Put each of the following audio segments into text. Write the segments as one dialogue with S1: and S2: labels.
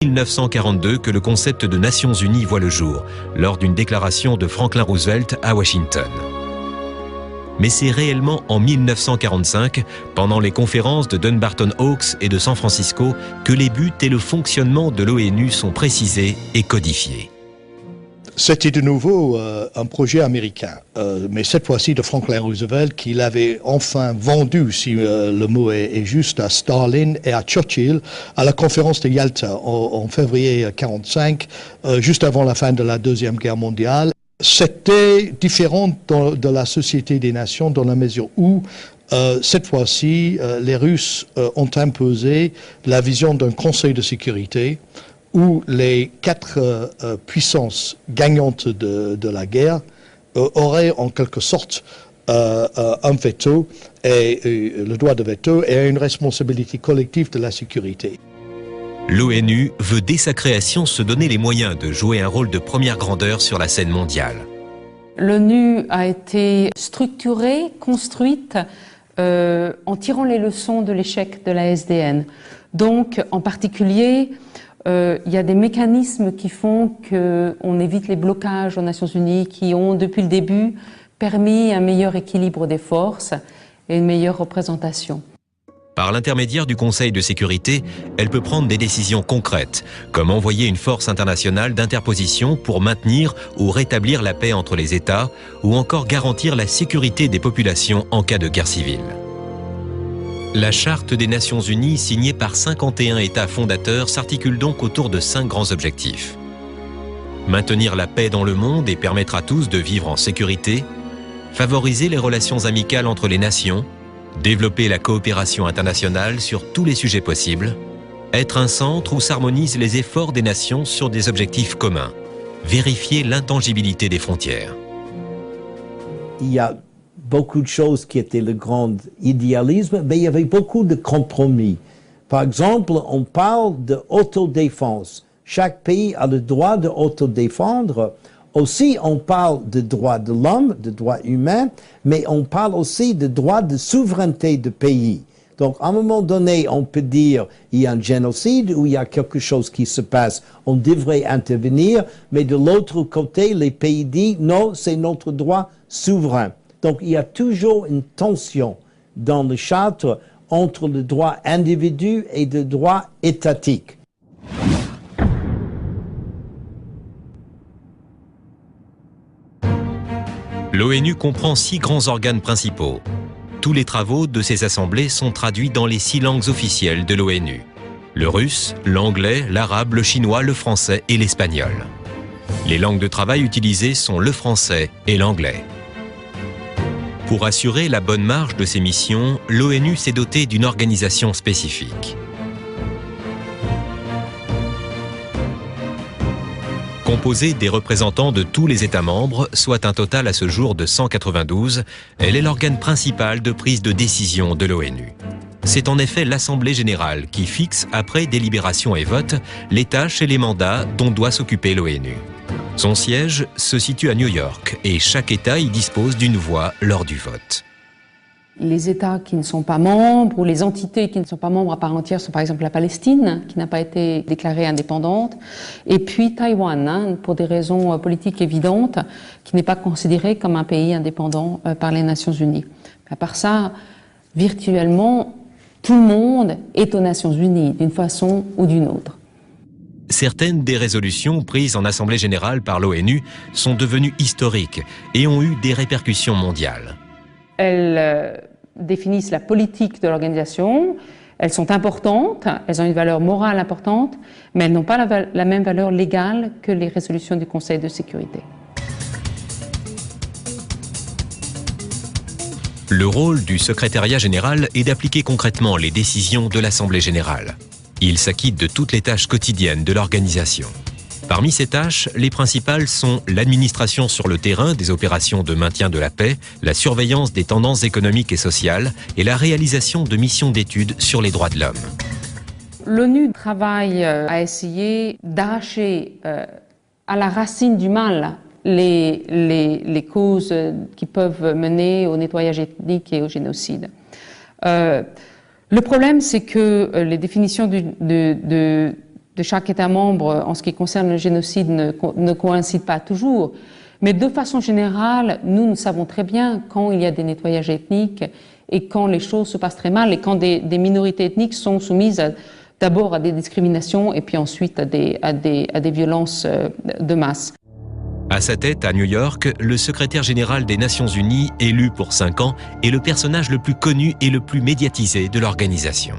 S1: 1942 que le concept de Nations Unies voit le jour, lors d'une déclaration de Franklin Roosevelt à Washington. Mais c'est réellement en 1945, pendant les conférences de Dumbarton Oaks et de San Francisco, que les buts et le fonctionnement de l'ONU sont précisés et codifiés.
S2: C'était de nouveau un projet américain, mais cette fois-ci de Franklin Roosevelt, qu'il avait enfin vendu, si le mot est juste, à Stalin et à Churchill à la conférence de Yalta en février 1945, juste avant la fin de la Deuxième Guerre mondiale. C'était différent de la Société des Nations dans la mesure où, cette fois-ci, les Russes ont imposé la vision d'un Conseil de sécurité où les quatre puissances gagnantes de la guerre auraient en quelque sorte un veto, et le droit de veto et une responsabilité collective de la sécurité.
S1: L'ONU veut dès sa création se donner les moyens de jouer un rôle de première grandeur sur la scène mondiale.
S3: L'ONU a été structurée, construite en tirant les leçons de l'échec de la SDN. Donc, en particulier, il y a des mécanismes qui font qu'on évite les blocages aux Nations Unies, qui ont, depuis le début, permis un meilleur équilibre des forces et une meilleure représentation.
S1: Par l'intermédiaire du Conseil de sécurité, elle peut prendre des décisions concrètes, comme envoyer une force internationale d'interposition pour maintenir ou rétablir la paix entre les États, ou encore garantir la sécurité des populations en cas de guerre civile. La Charte des Nations Unies, signée par 51 États fondateurs, s'articule donc autour de 5 grands objectifs. Maintenir la paix dans le monde et permettre à tous de vivre en sécurité, favoriser les relations amicales entre les nations, développer la coopération internationale sur tous les sujets possibles, être un centre où s'harmonisent les efforts des nations sur des objectifs communs, vérifier l'intangibilité des frontières.
S4: Il y a beaucoup de choses qui étaient le grand idéalisme, mais il y avait beaucoup de compromis. Par exemple, on parle d'autodéfense. Chaque pays a le droit d'autodéfendre. Aussi, on parle de droits de l'homme, de droits humains, mais on parle aussi de droits de souveraineté de pays. Donc, à un moment donné, on peut dire il y a un génocide ou il y a quelque chose qui se passe, on devrait intervenir, mais de l'autre côté, les pays disent non, c'est notre droit souverain. Donc, il y a toujours une tension dans le charte entre le droit individu et le droit étatique.
S1: L'ONU comprend 6 grands organes principaux. Tous les travaux de ces assemblées sont traduits dans les 6 langues officielles de l'ONU. Le russe, l'anglais, l'arabe, le chinois, le français et l'espagnol. Les langues de travail utilisées sont le français et l'anglais. Pour assurer la bonne marche de ces missions, l'ONU s'est dotée d'une organisation spécifique. Composée des représentants de tous les États membres, soit un total à ce jour de 192, elle est l'organe principal de prise de décision de l'ONU. C'est en effet l'Assemblée générale qui fixe, après délibération et vote, les tâches et les mandats dont doit s'occuper l'ONU. Son siège se situe à New York et chaque État y dispose d'une voix lors du vote.
S3: Les États qui ne sont pas membres ou les entités qui ne sont pas membres à part entière sont par exemple la Palestine, qui n'a pas été déclarée indépendante, et puis Taïwan, pour des raisons politiques évidentes, qui n'est pas considéré comme un pays indépendant par les Nations Unies. À part ça, virtuellement, tout le monde est aux Nations Unies, d'une façon ou d'une autre.
S1: Certaines des résolutions prises en Assemblée générale par l'ONU sont devenues historiques et ont eu des répercussions mondiales.
S3: Elles définissent la politique de l'organisation, elles sont importantes, elles ont une valeur morale importante, mais elles n'ont pas la même valeur légale que les résolutions du Conseil de sécurité.
S1: Le rôle du secrétariat général est d'appliquer concrètement les décisions de l'Assemblée générale. Il s'acquitte de toutes les tâches quotidiennes de l'organisation. Parmi ces tâches, les principales sont l'administration sur le terrain des opérations de maintien de la paix, la surveillance des tendances économiques et sociales et la réalisation de missions d'études sur les droits de l'homme.
S3: L'ONU travaille à essayer d'arracher à la racine du mal les causes qui peuvent mener au nettoyage ethnique et au génocide. Le problème, c'est que les définitions de chaque État membre en ce qui concerne le génocide ne coïncident pas toujours. Mais de façon générale, nous savons très bien quand il y a des nettoyages ethniques et quand les choses se passent très mal et quand des minorités ethniques sont soumises d'abord à des discriminations et puis ensuite à des violences de masse.
S1: À sa tête, à New York, le secrétaire général des Nations Unies, élu pour 5 ans, est le personnage le plus connu et le plus médiatisé de l'organisation.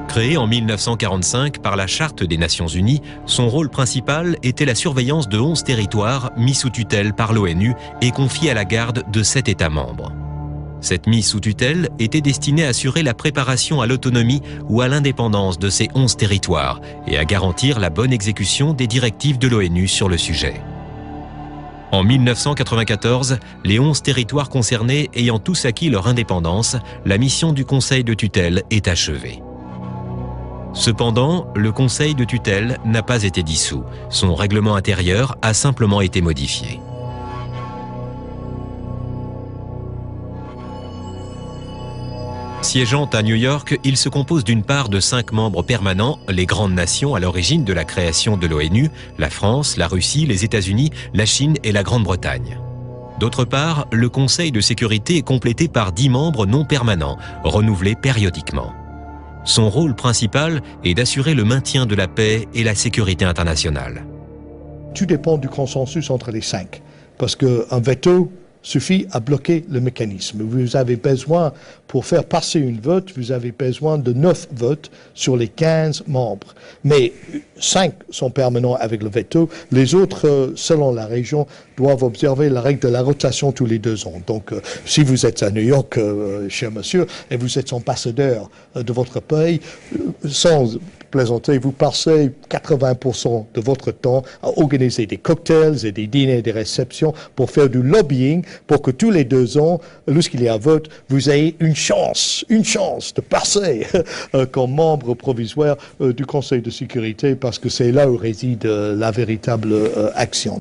S1: Créé en 1945 par la Charte des Nations Unies, son rôle principal était la surveillance de 11 territoires mis sous tutelle par l'ONU et confiés à la garde de 7 États membres. Cette mise sous tutelle était destinée à assurer la préparation à l'autonomie ou à l'indépendance de ces 11 territoires et à garantir la bonne exécution des directives de l'ONU sur le sujet. En 1994, les 11 territoires concernés ayant tous acquis leur indépendance, la mission du Conseil de tutelle est achevée. Cependant, le Conseil de tutelle n'a pas été dissous. Son règlement intérieur a simplement été modifié. Siégeant à New York, il se compose d'une part de 5 membres permanents, les grandes nations à l'origine de la création de l'ONU, la France, la Russie, les États-Unis, la Chine et la Grande-Bretagne. D'autre part, le Conseil de sécurité est complété par 10 membres non permanents, renouvelés périodiquement. Son rôle principal est d'assurer le maintien de la paix et la sécurité internationale.
S2: Tout dépend du consensus entre les 5, parce qu'un veto suffit à bloquer le mécanisme. Vous avez besoin, pour faire passer une vote, vous avez besoin de 9 votes sur les 15 membres. Mais 5 sont permanents avec le veto. Les autres, selon la région, doivent observer la règle de la rotation tous les 2 ans. Donc, si vous êtes à New York, cher monsieur, et vous êtes ambassadeur de votre pays, sans plaisanter, vous passez 80% de votre temps à organiser des cocktails et des dîners, des réceptions pour faire du lobbying pour que tous les 2 ans, lorsqu'il y a un vote, vous ayez une chance de passer comme membre provisoire du Conseil de sécurité parce que c'est là où réside la véritable action.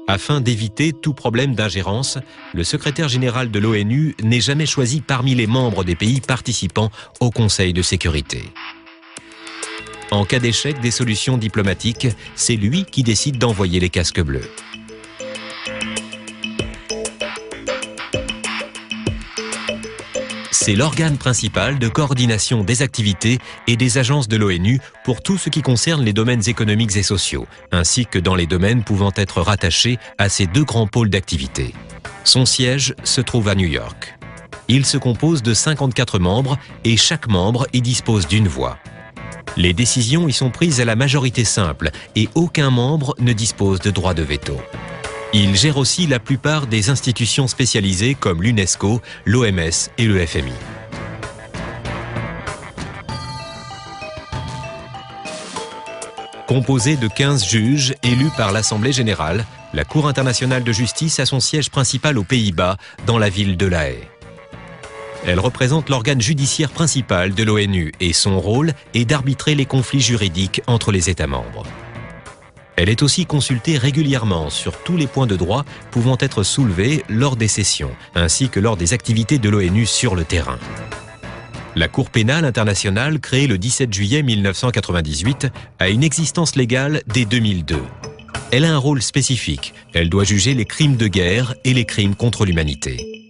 S1: Afin d'éviter tout problème d'ingérence, le secrétaire général de l'ONU n'est jamais choisi parmi les membres des pays participants au Conseil de sécurité. En cas d'échec des solutions diplomatiques, c'est lui qui décide d'envoyer les casques bleus. C'est l'organe principal de coordination des activités et des agences de l'ONU pour tout ce qui concerne les domaines économiques et sociaux, ainsi que dans les domaines pouvant être rattachés à ces 2 grands pôles d'activité. Son siège se trouve à New York. Il se compose de 54 membres et chaque membre y dispose d'une voix. Les décisions y sont prises à la majorité simple et aucun membre ne dispose de droit de veto. Il gère aussi la plupart des institutions spécialisées comme l'UNESCO, l'OMS et le FMI. Composée de 15 juges élus par l'Assemblée générale, la Cour internationale de justice a son siège principal aux Pays-Bas, dans la ville de La Haye. Elle représente l'organe judiciaire principal de l'ONU et son rôle est d'arbitrer les conflits juridiques entre les États membres. Elle est aussi consultée régulièrement sur tous les points de droit pouvant être soulevés lors des sessions, ainsi que lors des activités de l'ONU sur le terrain. La Cour pénale internationale, créée le 17 juillet 1998, a une existence légale dès 2002. Elle a un rôle spécifique. Elle doit juger les crimes de guerre et les crimes contre l'humanité.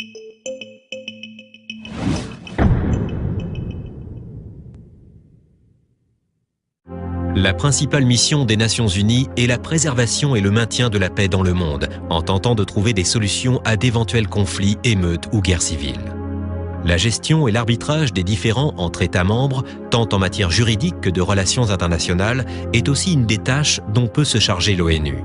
S1: La principale mission des Nations Unies est la préservation et le maintien de la paix dans le monde, en tentant de trouver des solutions à d'éventuels conflits, émeutes ou guerres civiles. La gestion et l'arbitrage des différends entre États membres, tant en matière juridique que de relations internationales, est aussi une des tâches dont peut se charger l'ONU.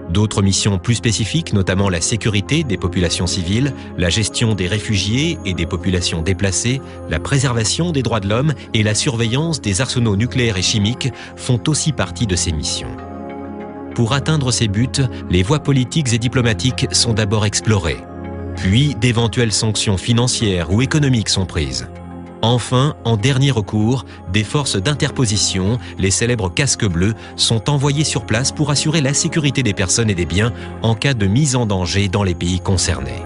S1: D'autres missions plus spécifiques, notamment la sécurité des populations civiles, la gestion des réfugiés et des populations déplacées, la préservation des droits de l'homme et la surveillance des arsenaux nucléaires et chimiques font aussi partie de ces missions. Pour atteindre ces buts, les voies politiques et diplomatiques sont d'abord explorées. Puis, d'éventuelles sanctions financières ou économiques sont prises. Enfin, en dernier recours, des forces d'interposition, les célèbres casques bleus, sont envoyées sur place pour assurer la sécurité des personnes et des biens en cas de mise en danger dans les pays concernés.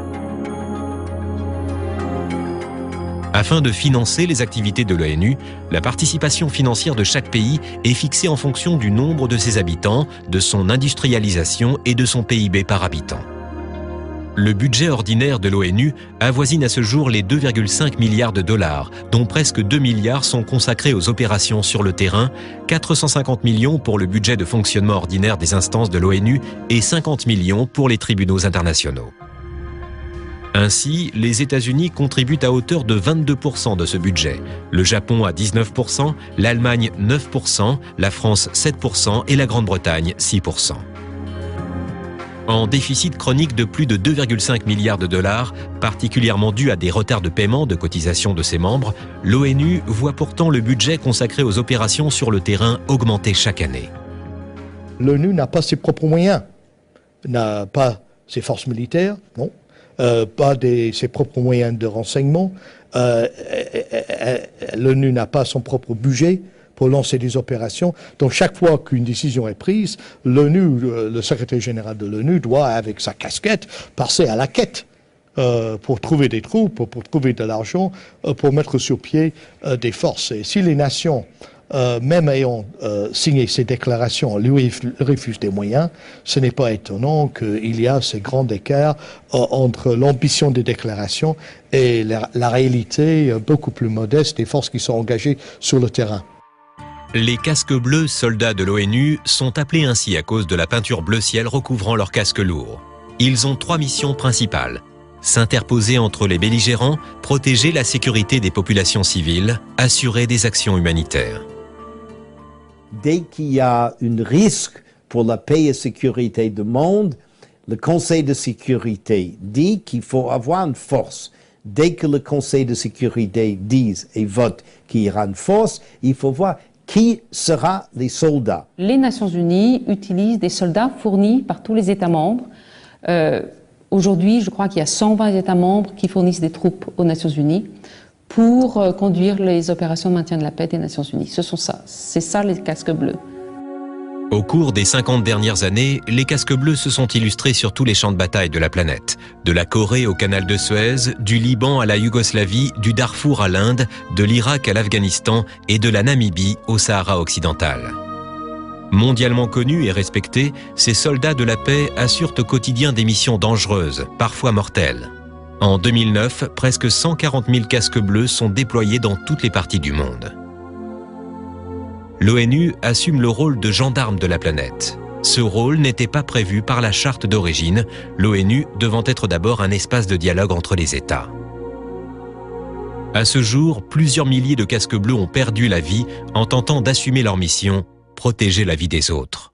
S1: Afin de financer les activités de l'ONU, la participation financière de chaque pays est fixée en fonction du nombre de ses habitants, de son industrialisation et de son PIB par habitant. Le budget ordinaire de l'ONU avoisine à ce jour les 2,5 milliards de dollars, dont presque 2 milliards sont consacrés aux opérations sur le terrain, 450 millions pour le budget de fonctionnement ordinaire des instances de l'ONU et 50 millions pour les tribunaux internationaux. Ainsi, les États-Unis contribuent à hauteur de 22% de ce budget, le Japon à 19%, l'Allemagne 9%, la France 7% et la Grande-Bretagne 6%. En déficit chronique de plus de 2,5 milliards de dollars, particulièrement dû à des retards de paiement de cotisations de ses membres, l'ONU voit pourtant le budget consacré aux opérations sur le terrain augmenter chaque année.
S2: L'ONU n'a pas ses propres moyens, n'a pas ses forces militaires, non, pas ses propres moyens de renseignement. L'ONU n'a pas son propre budget pour lancer des opérations. Donc chaque fois qu'une décision est prise, l'ONU, le secrétaire général de l'ONU doit, avec sa casquette, passer à la quête pour trouver des troupes, pour trouver de l'argent, pour mettre sur pied des forces. Et si les nations, même ayant signé ces déclarations, lui refusent des moyens, ce n'est pas étonnant qu'il y a ces grands écarts entre l'ambition des déclarations et la réalité beaucoup plus modeste des forces qui sont engagées sur le terrain.
S1: Les casques bleus, soldats de l'ONU, sont appelés ainsi à cause de la peinture bleu ciel recouvrant leurs casques lourds. Ils ont 3 missions principales: s'interposer entre les belligérants, protéger la sécurité des populations civiles, assurer des actions humanitaires.
S4: Dès qu'il y a un risque pour la paix et la sécurité du monde, le Conseil de sécurité dit qu'il faut avoir une force. Dès que le Conseil de sécurité dit et vote qu'il y aura une force, il faut voir qui sera les soldats.
S3: Les Nations Unies utilisent des soldats fournis par tous les États membres. Aujourd'hui, je crois qu'il y a 120 États membres qui fournissent des troupes aux Nations Unies pour conduire les opérations de maintien de la paix des Nations Unies. C'est ça les casques bleus.
S1: Au cours des 50 dernières années, les casques bleus se sont illustrés sur tous les champs de bataille de la planète. De la Corée au canal de Suez, du Liban à la Yougoslavie, du Darfour à l'Inde, de l'Irak à l'Afghanistan et de la Namibie au Sahara occidental. Mondialement connus et respectés, ces soldats de la paix assurent au quotidien des missions dangereuses, parfois mortelles. En 2009, presque 140 000 casques bleus sont déployés dans toutes les parties du monde. L'ONU assume le rôle de gendarme de la planète. Ce rôle n'était pas prévu par la charte d'origine, l'ONU devant être d'abord un espace de dialogue entre les États. À ce jour, plusieurs milliers de casques bleus ont perdu la vie en tentant d'assumer leur mission, protéger la vie des autres.